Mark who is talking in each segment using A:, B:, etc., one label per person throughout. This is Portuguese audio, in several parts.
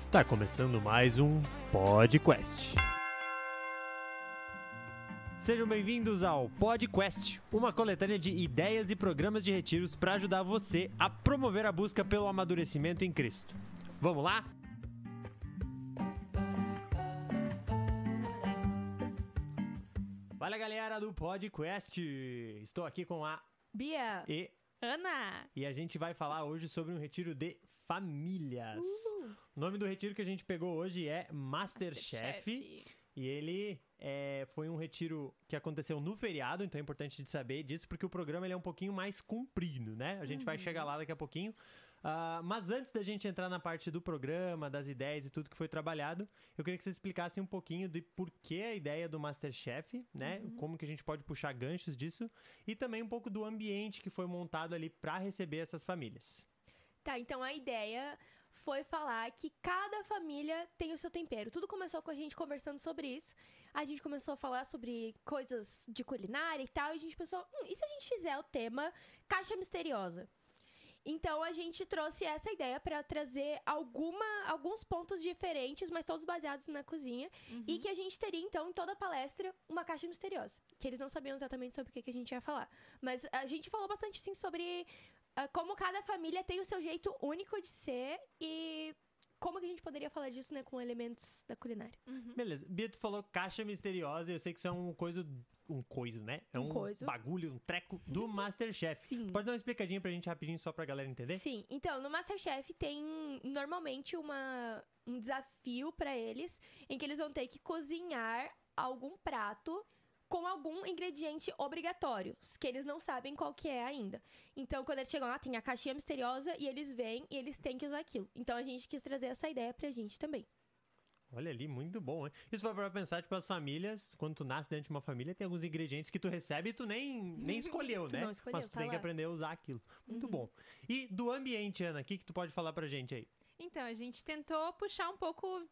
A: Está começando mais um PodQuest. Sejam bem-vindos ao PodQuest, uma coletânea de ideias e programas de retiros para ajudar você a promover a busca pelo amadurecimento em Cristo. Vamos lá? Fala, galera do PodQuest! Estou aqui com a
B: Bia
A: e
C: Ana!
A: E a gente vai falar hoje sobre um retiro de famílias. O nome do retiro que a gente pegou hoje é Masterchef. E ele foi um retiro que aconteceu no feriado, então é importante de saber disso, porque o programa ele é um pouquinho mais comprido, né? A gente vai chegar lá daqui a pouquinho. Mas antes da gente entrar na parte do programa, das ideias e tudo que foi trabalhado, eu queria que você explicasse um pouquinho de por que a ideia do Masterchef, né? Como que a gente pode puxar ganchos disso e também um pouco do ambiente que foi montado ali para receber essas famílias.
B: Tá, então a ideia foi falar que cada família tem o seu tempero. Tudo começou com a gente conversando sobre isso. A gente começou a falar sobre coisas de culinária e tal. E a gente pensou, e se a gente fizer o tema Caixa Misteriosa? Então a gente trouxe essa ideia para trazer alguns pontos diferentes, mas todos baseados na cozinha. E que a gente teria, então, em toda a palestra, uma caixa misteriosa. Que eles não sabiam exatamente sobre o que a gente ia falar. Mas a gente falou bastante, assim, sobre como cada família tem o seu jeito único de ser e como que a gente poderia falar disso, né, com elementos da culinária.
A: Beleza. Bia, tu falou caixa misteriosa, eu sei que isso é um coisa, né? É um bagulho, um treco do Masterchef.
B: Sim.
A: Pode dar uma explicadinha pra gente rapidinho só pra galera entender?
B: Sim. Então, no Masterchef tem normalmente um desafio pra eles em que eles vão ter que cozinhar algum prato com algum ingrediente obrigatório, que eles não sabem qual que é ainda. Então, quando eles chegam lá, tem a caixinha misteriosa e eles vêm e eles têm que usar aquilo. Então, a gente quis trazer essa ideia pra gente também.
A: Olha ali, muito bom, hein? Isso vai pra pensar, tipo, as famílias, quando tu nasce dentro de uma família, tem alguns ingredientes que tu recebe e tu nem escolheu, né?
B: Não escolheu,
A: mas tu tem que aprender a usar aquilo. Muito bom. E do ambiente, Ana, o que tu pode falar pra gente aí?
C: Então, a gente tentou puxar um pouco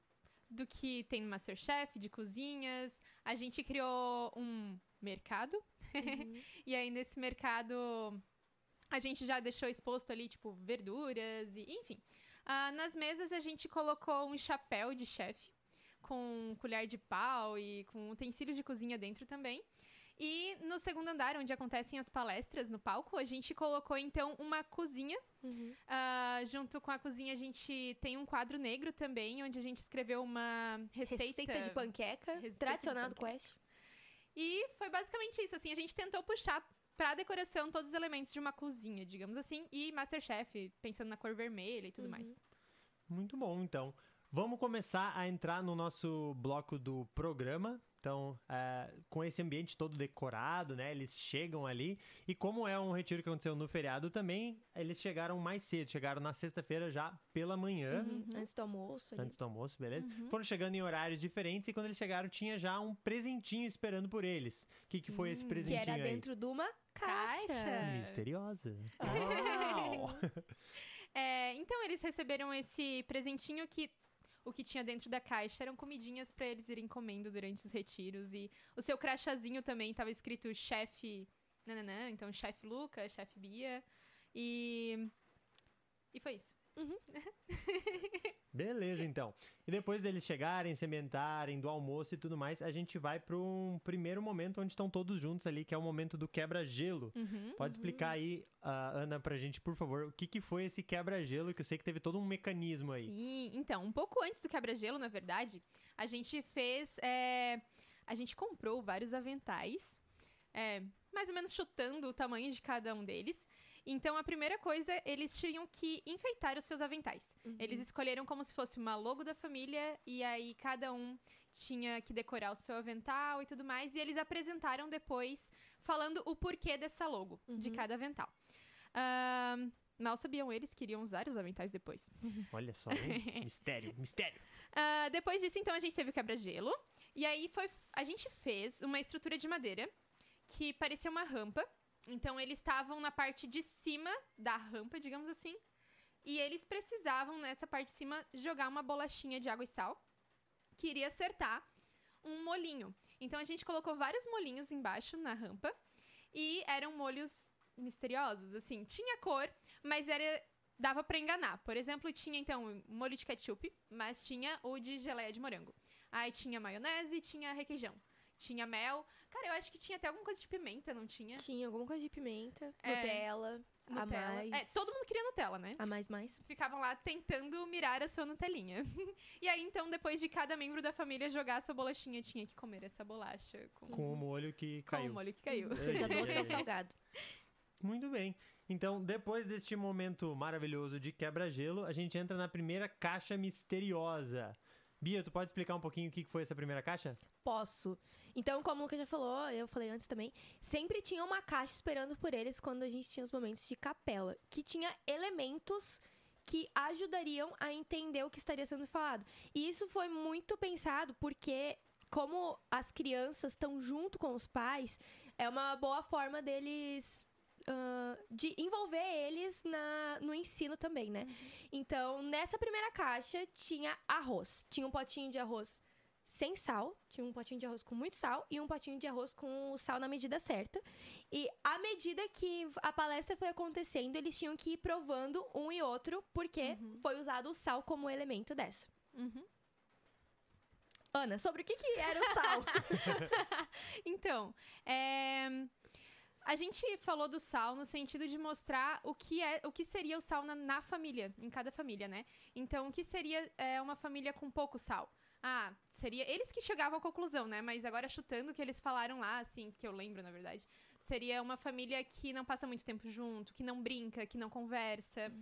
C: do que tem no Masterchef, de cozinhas. A gente criou um mercado. E aí, nesse mercado, a gente já deixou exposto ali, tipo, verduras e enfim. Nas mesas, a gente colocou um chapéu de chefe com colher de pau e com utensílios de cozinha dentro também. E no segundo andar, onde acontecem as palestras no palco, a gente colocou, então, uma cozinha. Junto com a cozinha, a gente tem um quadro negro também, onde a gente escreveu uma receita
B: de panqueca, tradicional do Quest.
C: E foi basicamente isso, assim, a gente tentou puxar pra decoração todos os elementos de uma cozinha, digamos assim, e Masterchef, pensando na cor vermelha e tudo mais.
A: Muito bom, então. Vamos começar a entrar no nosso bloco do programa. Então, com esse ambiente todo decorado, né? Eles chegam ali. E como é um retiro que aconteceu no feriado também, eles chegaram mais cedo. Chegaram na sexta-feira já pela manhã.
B: Antes do almoço. Ali.
A: Antes do almoço, beleza? Foram chegando em horários diferentes. E quando eles chegaram, tinha já um presentinho esperando por eles. O que foi esse presentinho aí?
B: Que era dentro de uma caixa.
A: Misteriosa.
C: Então, eles receberam esse presentinho que o que tinha dentro da caixa eram comidinhas pra eles irem comendo durante os retiros. E o seu crachazinho também tava escrito chefe nananã, então chefe Luca, chefe Bia. E foi isso.
A: Beleza, então. E depois deles chegarem, se ambientarem, do almoço e tudo mais, a gente vai para um primeiro momento onde estão todos juntos ali, que é o momento do quebra-gelo. Pode explicar aí, Ana, pra gente, por favor, o que foi esse quebra-gelo, que eu sei que teve todo um mecanismo aí.
C: Sim, então, um pouco antes do quebra-gelo, na verdade, a gente fez... a gente comprou vários aventais, mais ou menos chutando o tamanho de cada um deles. Então, a primeira coisa, eles tinham que enfeitar os seus aventais. Eles escolheram como se fosse uma logo da família, e aí cada um tinha que decorar o seu avental e tudo mais. E eles apresentaram depois, falando o porquê dessa logo, de cada avental. Mal sabiam eles que iriam usar os aventais depois.
A: Olha só, hein? Mistério.
C: Depois disso, então, a gente teve o quebra-gelo. E aí, a gente fez uma estrutura de madeira que parecia uma rampa. Então, eles estavam na parte de cima da rampa, digamos assim. E eles precisavam, nessa parte de cima, jogar uma bolachinha de água e sal, que iria acertar um molinho. Então, a gente colocou vários molinhos embaixo na rampa. E eram molhos misteriosos, assim. Tinha cor, mas era dava pra enganar. Por exemplo, tinha, então, molho de ketchup, mas tinha o de geleia de morango. Aí tinha maionese, tinha requeijão. Tinha mel. Cara, eu acho que tinha até alguma coisa de pimenta, não tinha?
B: Tinha alguma coisa de pimenta, Nutella, a mais.
C: Todo mundo queria Nutella, né?
B: A mais.
C: Ficavam lá tentando mirar a sua Nutelinha. E aí, então, depois de cada membro da família jogar a sua bolachinha, tinha que comer essa bolacha.
A: Com o molho que
C: Com
A: caiu.
C: o molho que caiu.
B: Seja doce ou salgado.
A: Muito bem. Então, depois deste momento maravilhoso de quebra-gelo, a gente entra na primeira caixa misteriosa. Bia, tu pode explicar um pouquinho o que foi essa primeira caixa?
B: Posso. Então, como o Lucas já falou, eu falei antes também, sempre tinha uma caixa esperando por eles quando a gente tinha os momentos de capela, que tinha elementos que ajudariam a entender o que estaria sendo falado. E isso foi muito pensado porque, como as crianças estão junto com os pais, é uma boa forma deles... de envolver eles no ensino também, né? Então, nessa primeira caixa tinha arroz. Tinha um potinho de arroz sem sal, tinha um potinho de arroz com muito sal e um potinho de arroz com o sal na medida certa. E à medida que a palestra foi acontecendo, eles tinham que ir provando um e outro, porque foi usado o sal como elemento dessa. Ana, sobre o que era o sal?
C: Então, a gente falou do sal no sentido de mostrar o que seria o sal na família, em cada família, né? Então, o que seria uma família com pouco sal? Seria eles que chegavam à conclusão, né? Mas agora chutando o que eles falaram lá, assim, que eu lembro, na verdade, seria uma família que não passa muito tempo junto, que não brinca, que não conversa.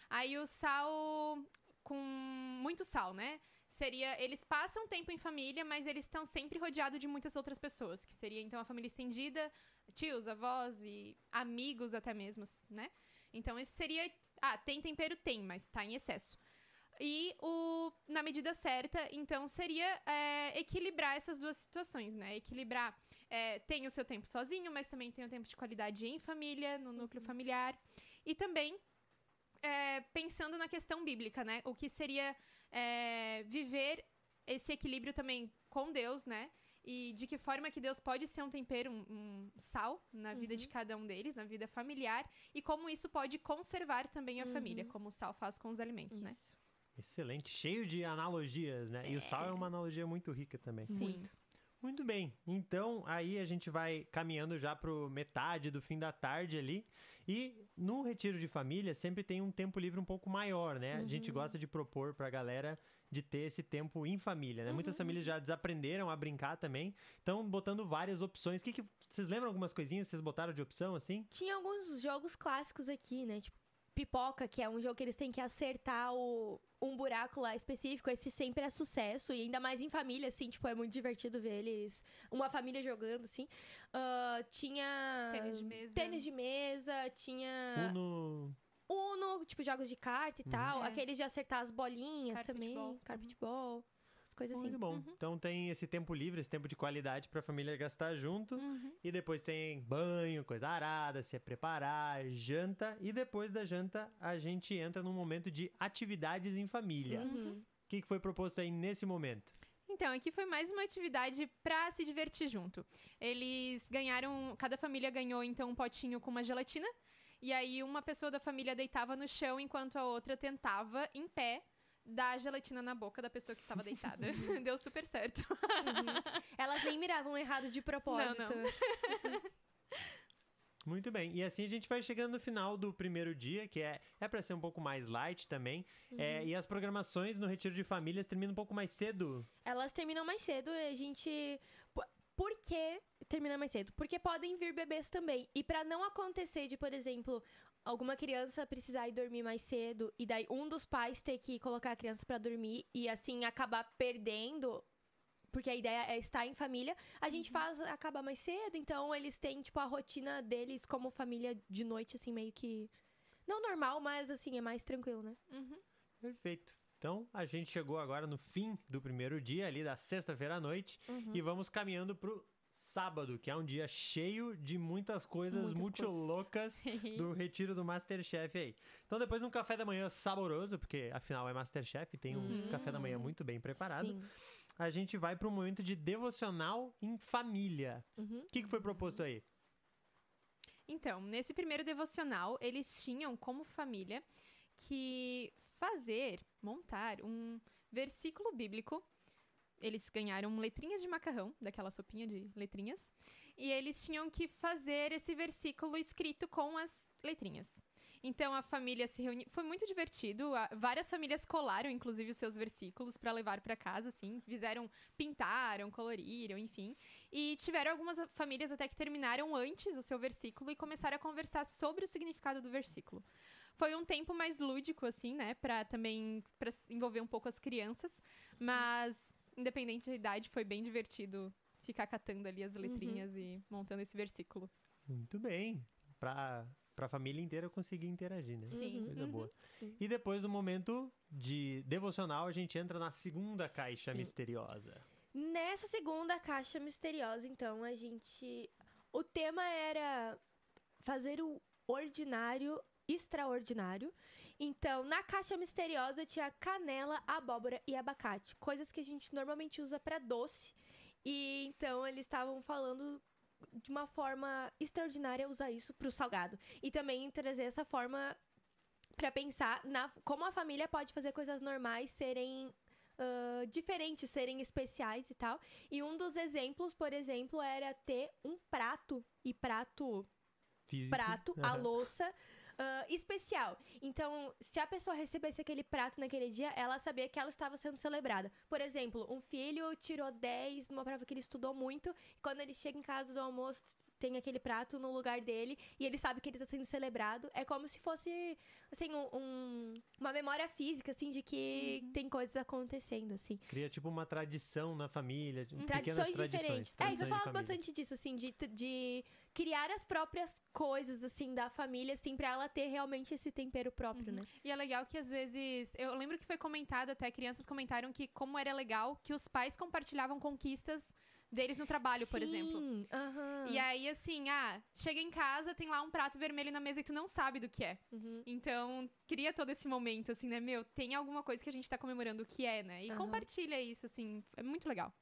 C: Aí o sal com muito sal, né? Seria, eles passam tempo em família, mas eles estão sempre rodeados de muitas outras pessoas, que seria, então, a família estendida, tios, avós e amigos até mesmo, né? Então, esse seria... tem tempero? Tem, mas tá em excesso. E na medida certa, então, seria equilibrar essas duas situações, né? Equilibrar, tem o seu tempo sozinho, mas também tem o tempo de qualidade em família, no núcleo familiar. E também, pensando na questão bíblica, né? O que seria viver esse equilíbrio também com Deus, né? E de que forma que Deus pode ser um tempero, um sal na vida de cada um deles, na vida familiar. E como isso pode conservar também a família, como o sal faz com os alimentos, né?
A: Excelente, cheio de analogias, né? E o sal é uma analogia muito rica também.
C: Sim.
A: Muito bem, então aí a gente vai caminhando já pro metade do fim da tarde ali. E no retiro de família sempre tem um tempo livre um pouco maior, né? A gente gosta de propor pra galera de ter esse tempo em família, né? Muitas famílias já desaprenderam a brincar também, estão botando várias opções. Vocês lembram algumas coisinhas que vocês botaram de opção, assim?
B: Tinha alguns jogos clássicos aqui, né? Tipo, pipoca, que é um jogo que eles têm que acertar um buraco lá específico. Esse sempre é sucesso, e ainda mais em família, assim, tipo, é muito divertido ver eles, uma família jogando, assim. Tinha... Tênis de mesa, tinha... Uno, tipo, jogos de carta e tal. Aqueles de acertar as bolinhas também. Carpetball. Coisa assim.
A: Muito bom. Então tem esse tempo livre, esse tempo de qualidade pra família gastar junto. E depois tem banho, coisa arada, se preparar, janta. E depois da janta, a gente entra num momento de atividades em família. O que foi proposto aí nesse momento?
C: Então, aqui foi mais uma atividade pra se divertir junto. Eles ganharam... Cada família ganhou, então, um potinho com uma gelatina. E aí, uma pessoa da família deitava no chão, enquanto a outra tentava, em pé, dar gelatina na boca da pessoa que estava deitada. Deu super certo.
B: Elas nem miravam errado de propósito.
C: Não.
A: Muito bem. E assim a gente vai chegando no final do primeiro dia, que é pra ser um pouco mais light também. E as programações no Retiro de Famílias terminam um pouco mais cedo?
B: Elas terminam mais cedo e a gente... Por que termina mais cedo? Porque podem vir bebês também. E pra não acontecer de, por exemplo, alguma criança precisar ir dormir mais cedo e daí um dos pais ter que colocar a criança pra dormir e assim acabar perdendo, porque a ideia é estar em família, a gente faz acabar mais cedo. Então eles têm, tipo, a rotina deles como família de noite, assim, meio que... Não normal, mas assim, é mais tranquilo, né?
A: Perfeito. Então, a gente chegou agora no fim do primeiro dia, ali da sexta-feira à noite, e vamos caminhando pro sábado, que é um dia cheio de muitas coisas muito loucas do Retiro do Masterchef aí. Então, depois de um café da manhã saboroso, porque afinal é Masterchef, tem um café da manhã muito bem preparado,
B: Sim.
A: a gente vai pro momento de devocional em família. O que foi proposto aí?
C: Então, nesse primeiro devocional, eles tinham como família que montar um versículo bíblico. Eles ganharam letrinhas de macarrão, daquela sopinha de letrinhas, e eles tinham que fazer esse versículo escrito com as letrinhas. Então a família se reuniu, foi muito divertido, várias famílias colaram inclusive os seus versículos para levar para casa, assim, pintaram, coloriram, enfim. E tiveram algumas famílias até que terminaram antes o seu versículo e começaram a conversar sobre o significado do versículo. Foi um tempo mais lúdico, assim, né, para envolver um pouco as crianças, mas independente da idade, foi bem divertido ficar catando ali as letrinhas e montando esse versículo.
A: Muito bem. Pra família inteira conseguir interagir, né?
C: Sim.
A: Coisa boa.
B: Sim.
A: E depois do momento de devocional, a gente entra na segunda caixa misteriosa.
B: Nessa segunda caixa misteriosa, então, o tema era fazer o ordinário extraordinário. Então, na caixa misteriosa tinha canela, abóbora e abacate. Coisas que a gente normalmente usa pra doce. E então eles estavam falando de uma forma extraordinária usar isso pro salgado. E também trazer essa forma pra pensar como a família pode fazer coisas normais serem diferentes, serem especiais e tal. E um dos exemplos, por exemplo, era ter um prato
A: Físico.
B: a louça especial. Então, se a pessoa recebesse aquele prato naquele dia, ela sabia que ela estava sendo celebrada. Por exemplo, um filho tirou 10 numa prova que ele estudou muito, e quando ele chega em casa do almoço, tem aquele prato no lugar dele, e ele sabe que ele está sendo celebrado. É como se fosse, assim, uma memória física, assim, de que tem coisas acontecendo, assim.
A: Cria, tipo, uma tradição na família.
B: Tradições diferentes. Eu
A: Tradições
B: falo
A: de família.
B: bastante disso, assim, de criar as próprias coisas, assim, da família, assim, pra ela ter realmente esse tempero próprio, né?
C: E é legal que, às vezes, eu lembro que foi comentado, até crianças comentaram que como era legal que os pais compartilhavam conquistas deles no trabalho, por exemplo.
B: Aham.
C: E aí, assim, chega em casa, tem lá um prato vermelho na mesa e tu não sabe do que é. Então, cria todo esse momento, assim, né? Tem alguma coisa que a gente tá comemorando o que é, né? E compartilha isso, assim, é muito legal.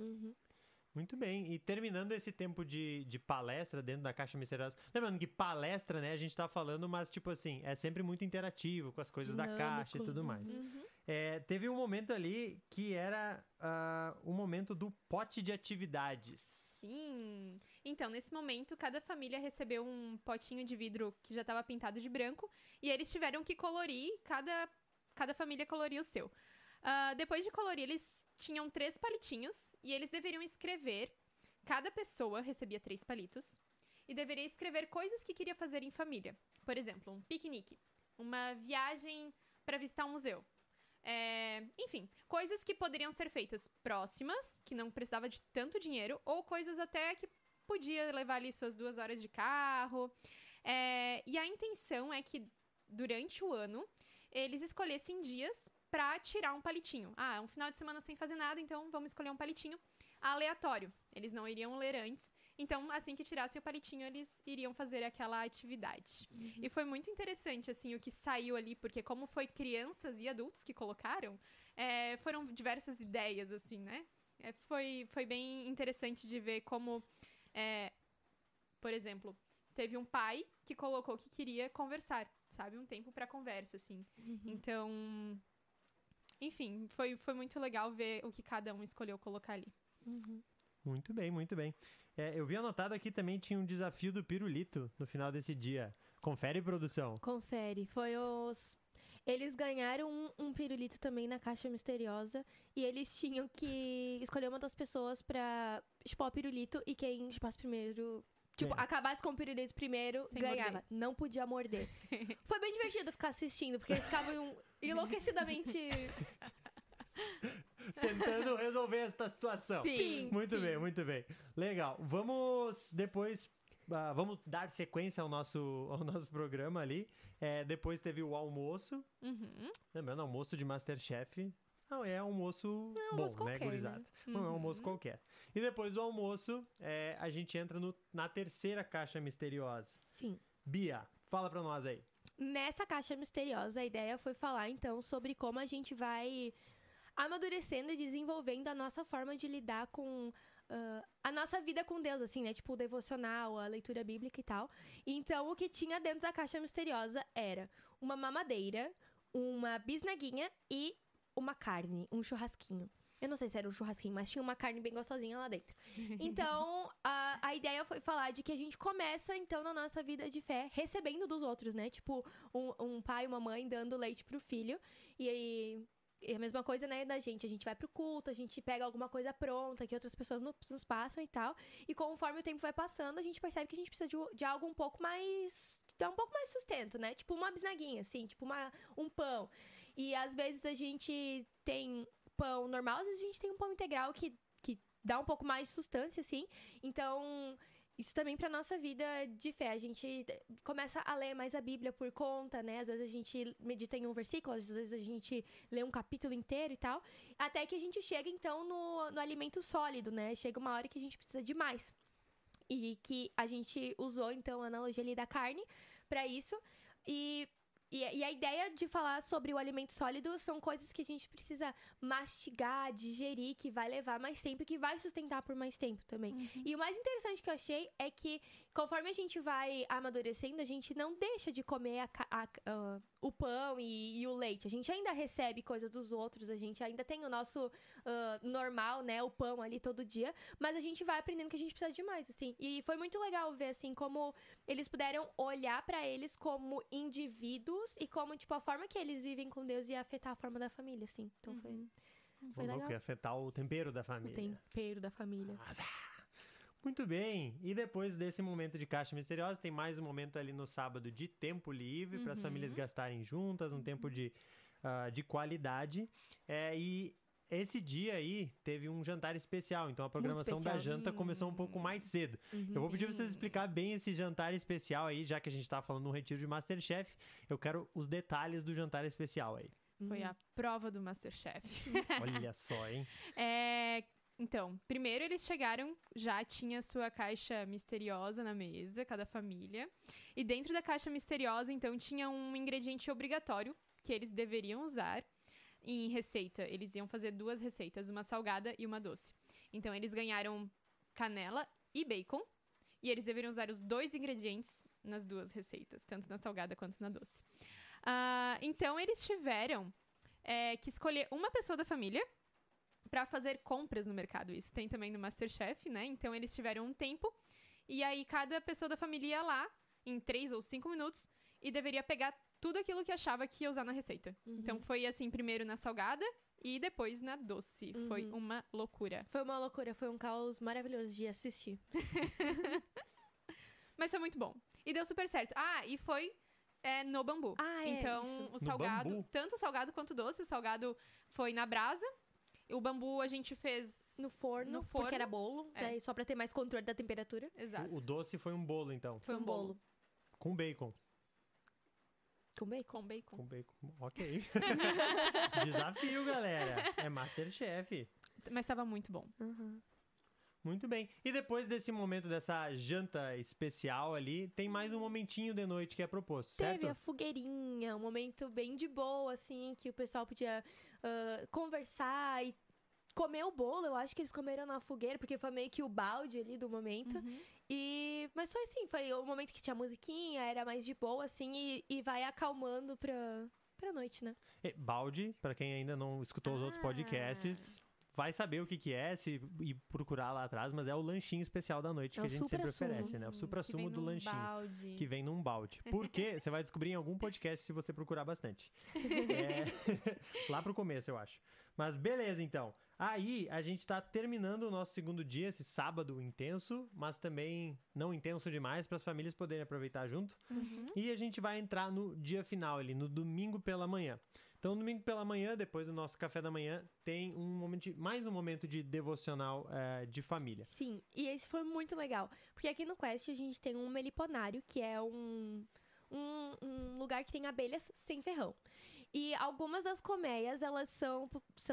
A: Muito bem. E terminando esse tempo de palestra dentro da Caixa Misteriosa. Lembrando que palestra, né, a gente tá falando, mas, tipo assim, é sempre muito interativo com as coisas da caixa e tudo mais. Teve um momento ali que era o momento do pote de atividades.
C: Sim. Então, nesse momento, cada família recebeu um potinho de vidro que já estava pintado de branco e eles tiveram que colorir, cada família coloria o seu. Depois de colorir, eles tinham 3 palitinhos e eles deveriam escrever. Cada pessoa recebia 3 palitos e deveria escrever coisas que queria fazer em família. Por exemplo, um piquenique, uma viagem para visitar um museu. Enfim, coisas que poderiam ser feitas próximas, que não precisava de tanto dinheiro, ou coisas até que podia levar ali suas 2 horas de carro. E a intenção é que, durante o ano, eles escolhessem dias pra tirar um palitinho. É um final de semana sem fazer nada, então vamos escolher um palitinho aleatório. Eles não iriam ler antes. Então, assim que tirassem o palitinho, eles iriam fazer aquela atividade. E foi muito interessante, assim, o que saiu ali, porque como foi crianças e adultos que colocaram, foram diversas ideias, assim, né? Foi bem interessante de ver como, por exemplo, teve um pai que colocou que queria conversar, sabe? Um tempo pra conversa, assim. Então, enfim, foi muito legal ver o que cada um escolheu colocar ali.
A: Muito bem, muito bem. Eu vi anotado aqui também, tinha um desafio do pirulito no final desse dia. Confere, produção.
B: Confere. Eles ganharam um pirulito também na caixa misteriosa e eles tinham que escolher uma das pessoas pra chupar o pirulito e quem chupasse primeiro... acabasse com o pirulito primeiro,
C: Sem
B: ganhava.
C: morder.
B: Não podia morder. Foi bem divertido ficar assistindo, porque eles ficavam enlouquecidamente...
A: Tentando resolver esta situação.
B: Sim.
A: Muito bem, muito bem. Legal. Vamos depois... vamos dar sequência ao nosso programa ali. Depois teve o almoço. Lembrando, almoço de Masterchef. Não, é almoço bom,
B: almoço qualquer,
A: né, gurizada?
B: né?
A: Não é um almoço qualquer. E depois do almoço, a gente entra na terceira caixa misteriosa.
B: Sim.
A: Bia, fala pra nós aí.
B: Nessa caixa misteriosa, a ideia foi falar, então, sobre como a gente vai amadurecendo e desenvolvendo a nossa forma de lidar com a nossa vida com Deus, assim, né? Tipo, o devocional, a leitura bíblica e tal. Então, o que tinha dentro da caixa misteriosa era uma mamadeira, uma bisnaguinha e uma carne, um churrasquinho. Eu não sei se era um churrasquinho, mas tinha uma carne bem gostosinha lá dentro. Então, a ideia foi falar de que a gente começa, então, na nossa vida de fé, recebendo dos outros, né? Tipo, um pai e uma mãe dando leite pro filho. E aí, a mesma coisa, né, da gente. A gente vai pro culto, a gente pega alguma coisa pronta que outras pessoas nos passam e tal. E conforme o tempo vai passando, a gente percebe que a gente precisa de algo um pouco mais... dá um pouco mais sustento, né? Tipo uma bisnaguinha, assim, tipo um pão. E às vezes a gente tem pão normal, às vezes a gente tem um pão integral que dá um pouco mais de sustância, assim. Então, isso também pra nossa vida de fé. A gente começa a ler mais a Bíblia por conta, né? Às vezes a gente medita em um versículo, às vezes a gente lê um capítulo inteiro e tal. Até que a gente chega, então, no alimento sólido, né? Chega uma hora que a gente precisa de mais. E que a gente usou, então, a analogia ali da carne pra isso. E a ideia de falar sobre o alimento sólido são coisas que a gente precisa mastigar, digerir, que vai levar mais tempo e que vai sustentar por mais tempo também. E o mais interessante que eu achei é que, conforme a gente vai amadurecendo, a gente não deixa de comer o pão e o leite. A gente ainda recebe coisas dos outros, a gente ainda tem o nosso normal, né, o pão ali todo dia, mas a gente vai aprendendo que a gente precisa de mais, assim. E foi muito legal ver, assim, como eles puderam olhar pra eles como indivíduos e como, tipo, a forma que eles vivem com Deus ia afetar a forma da família, assim. Então foi legal.
A: Ia afetar o tempero da família.
B: O tempero da família.
A: Muito bem. E depois desse momento de caixa misteriosa, tem mais um momento ali no sábado de tempo livre para as famílias gastarem juntas, um tempo de qualidade. E esse dia aí teve um jantar especial, então a programação da janta começou um pouco mais cedo. Eu vou pedir pra vocês explicar bem esse jantar especial aí, já que a gente tá falando no retiro de Masterchef. Eu quero os detalhes do jantar especial aí.
C: Foi a prova do Masterchef.
A: Olha só, hein?
C: Então, primeiro eles chegaram, já tinha sua caixa misteriosa na mesa, cada família. E dentro da caixa misteriosa, então, tinha um ingrediente obrigatório que eles deveriam usar. Em receita, eles iam fazer 2 receitas, uma salgada e uma doce. Então, eles ganharam canela e bacon, e eles deveriam usar os 2 ingredientes nas 2 receitas, tanto na salgada quanto na doce. Então, eles tiveram que escolher uma pessoa da família para fazer compras no mercado. Isso tem também no Masterchef, né? Então, eles tiveram um tempo, e aí cada pessoa da família ia lá, em 3 ou 5 minutos, e deveria pegar tudo aquilo que achava que ia usar na receita. Então, foi assim, primeiro na salgada e depois na doce. Foi uma loucura.
B: Foi uma loucura, foi um caos maravilhoso de assistir.
C: Mas foi muito bom. E deu super certo. E foi no bambu. Então,
B: isso.
C: O salgado, tanto o salgado quanto o doce. O salgado foi na brasa. O bambu a gente fez
B: no forno. Porque era bolo, daí só pra ter mais controle da temperatura.
C: Exato.
A: O doce foi um bolo, então.
B: Foi um bolo.
A: Com bacon.
B: Com bacon?
C: Com bacon.
A: Com bacon. Ok. Desafio, galera. É Masterchef.
C: Mas tava muito bom.
A: Muito bem. E depois desse momento, dessa janta especial ali, tem mais um momentinho de noite que é proposto, certo?
B: Teve a fogueirinha, um momento bem de boa, assim, que o pessoal podia conversar e comer o bolo. Eu acho que eles comeram na fogueira, porque foi meio que o balde ali do momento. Mas foi assim, foi o momento que tinha musiquinha, era mais de boa, assim, e vai acalmando pra noite, né?
A: Balde, pra quem ainda não escutou os outros podcasts, vai saber o que é e procurar lá atrás, mas é o lanchinho especial da noite que a gente sempre oferece, né? O supra-sumo do lanchinho.
C: Balde.
A: Que vem num balde. Por quê? Você vai descobrir em algum podcast se você procurar bastante. Lá pro começo, eu acho. Mas beleza, então. Aí, a gente tá terminando o nosso segundo dia, esse sábado intenso, mas também não intenso demais, para as famílias poderem aproveitar junto. E a gente vai entrar no dia final ali, no domingo pela manhã. Então, no domingo pela manhã, depois do nosso café da manhã, tem mais um momento de devocional de família.
B: Sim, e esse foi muito legal. Porque aqui no Quest a gente tem um meliponário, que é um lugar que tem abelhas sem ferrão. E algumas das colmeias, elas são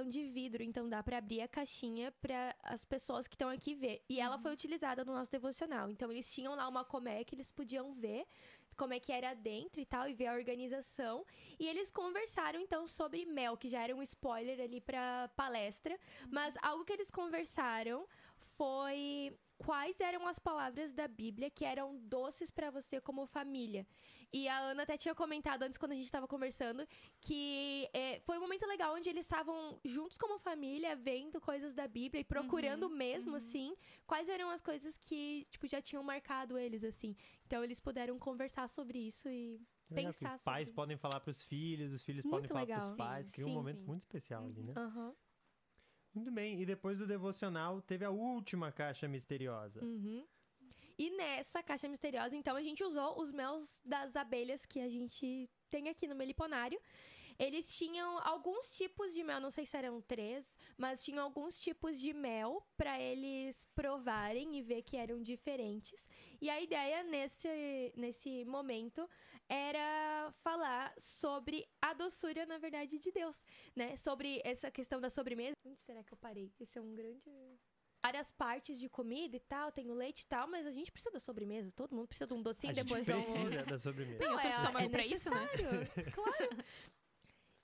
B: de vidro, então dá pra abrir a caixinha pra as pessoas que estão aqui ver. E ela foi utilizada no nosso devocional. Então, eles tinham lá uma colmeia que eles podiam ver como é que era dentro e tal, e ver a organização. E eles conversaram, então, sobre mel, que já era um spoiler ali pra palestra. Mas algo que eles conversaram foi quais eram as palavras da Bíblia que eram doces pra você como família. E a Ana até tinha comentado antes, quando a gente tava conversando, que foi um momento legal onde eles estavam juntos como família, vendo coisas da Bíblia e procurando mesmo, assim, quais eram as coisas que, tipo, já tinham marcado eles, assim. Então, eles puderam conversar sobre isso e pensar sobre...
A: Pais podem falar pros filhos, os filhos podem falar pros pais. Cria um momento muito especial ali, né? Muito bem. E depois do devocional, teve a última caixa misteriosa.
B: E nessa caixa misteriosa, então, a gente usou os meus das abelhas que a gente tem aqui no Meliponário. Eles tinham alguns tipos de mel, não sei se eram 3, mas tinham alguns tipos de mel para eles provarem e ver que eram diferentes. E a ideia nesse momento era falar sobre a doçura, na verdade, de Deus, né? Sobre essa questão da sobremesa. Onde será que eu parei? Esse é um grande... Várias partes de comida e tal, tem o leite e tal, mas a gente precisa da sobremesa. Todo mundo precisa de um docinho depois do almoço.
A: A gente precisa da sobremesa.
C: Tem outro estômago pra isso, né?
B: Claro.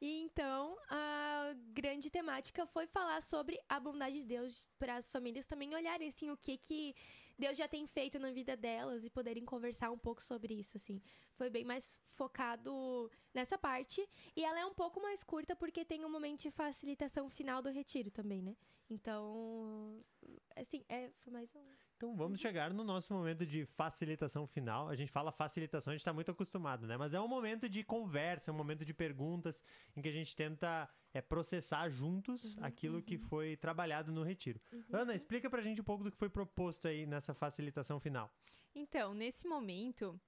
B: E então, a grande temática foi falar sobre a bondade de Deus para as famílias também olharem, assim, o que Deus já tem feito na vida delas e poderem conversar um pouco sobre isso, assim. Foi bem mais focado nessa parte. E ela é um pouco mais curta porque tem um momento de facilitação final do retiro também, né? Então, assim, foi mais um...
A: Então vamos chegar no nosso momento de facilitação final. A gente fala facilitação, a gente tá muito acostumado, né? Mas é um momento de conversa, é um momento de perguntas em que a gente tenta processar juntos aquilo que foi trabalhado no retiro. Ana, explica pra gente um pouco do que foi proposto aí nessa facilitação final.
C: Então, nesse momento,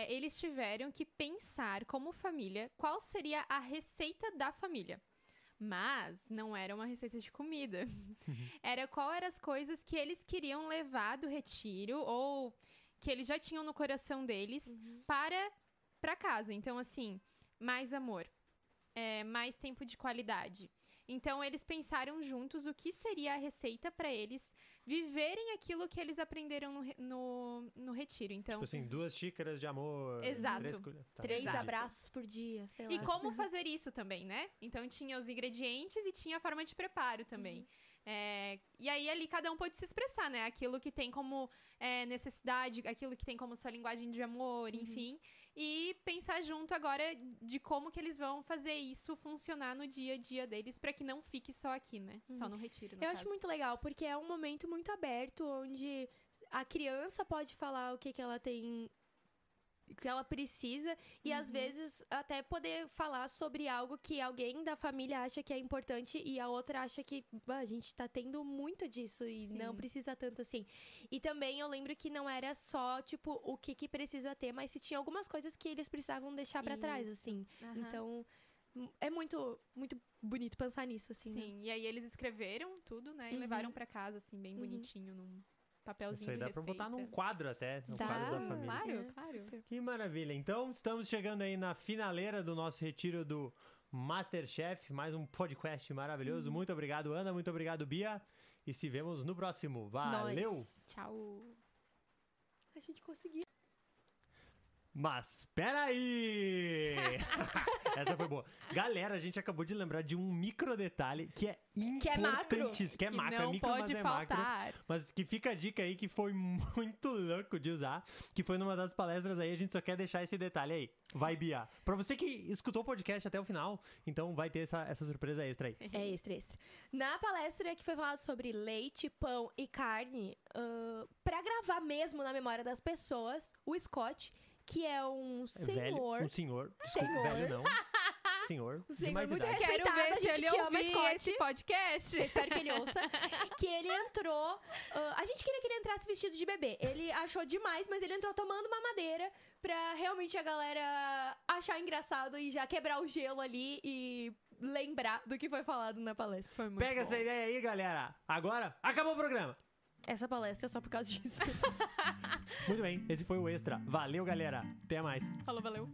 C: eles tiveram que pensar como família qual seria a receita da família. Mas não era uma receita de comida. Era qual eram as coisas que eles queriam levar do retiro ou que eles já tinham no coração deles para casa. Então, assim, mais amor, mais tempo de qualidade. Então, eles pensaram juntos o que seria a receita para eles viverem aquilo que eles aprenderam no retiro. Então,
A: tipo assim, 2 xícaras de amor.
C: Exato.
B: 3 abraços por dia, sei lá.
C: E como fazer isso também, né? Então, tinha os ingredientes e tinha a forma de preparo também. E aí, ali, cada um pode se expressar, né? Aquilo que tem como necessidade, aquilo que tem como sua linguagem de amor, enfim. E pensar junto agora de como que eles vão fazer isso funcionar no dia a dia deles pra que não fique só aqui, né? Só no retiro, no caso.
B: Acho muito legal, porque é um momento muito aberto, onde a criança pode falar o que ela tem... que ela precisa e às vezes até poder falar sobre algo que alguém da família acha que é importante e a outra acha que a gente tá tendo muito disso e não precisa tanto assim. E também eu lembro que não era só, tipo, o que precisa ter, mas se tinha algumas coisas que eles precisavam deixar pra trás, assim. Então, é muito, muito bonito pensar nisso, assim.
C: Sim, né? E aí eles escreveram tudo, né? E levaram pra casa, assim, bem bonitinho, num papelzinho.
A: Isso aí
C: de
A: dá
C: receita.
A: pra botar num quadro até, no quadro da família.
C: Claro.
A: Que maravilha. Então, estamos chegando aí na finaleira do nosso retiro do Masterchef, mais um podcast maravilhoso. Muito obrigado, Ana, muito obrigado, Bia. E se vemos no próximo. Valeu!
C: Tchau!
B: A gente conseguiu.
A: Mas peraí! Essa foi boa. Galera, a gente acabou de lembrar de um micro detalhe que é importantíssimo. Que é macro,
C: não
A: é micro,
C: pode
A: mas é
C: faltar.
A: macro. Mas que fica a dica aí que foi muito louco de usar. Que foi numa das palestras aí, a gente só quer deixar esse detalhe aí. Vai, Bia. Pra você que escutou o podcast até o final, então vai ter essa surpresa extra aí.
B: É extra. Na palestra que foi falado sobre leite, pão e carne, pra gravar mesmo na memória das pessoas, o Scott, que é um senhor...
A: Velho, um senhor. Desculpa, velho não. Senhor.
B: Um senhor
A: de mais
B: muito
A: idade.
B: respeitado,
C: Quero ver
B: a
C: se
B: gente
C: ele
B: te ama,
C: ouvir
B: Scott.
C: esse podcast.
B: Eu espero que ele ouça. Que ele entrou... a gente queria que ele entrasse vestido de bebê. Ele achou demais, mas ele entrou tomando uma madeira pra realmente a galera achar engraçado e já quebrar o gelo ali e lembrar do que foi falado na palestra.
C: Foi muito
A: Pega
C: bom.
A: essa ideia aí, galera. Agora, acabou o programa.
B: Essa palestra é só por causa disso.
A: Muito bem, esse foi o Extra. Valeu, galera. Até mais.
C: Falou, valeu.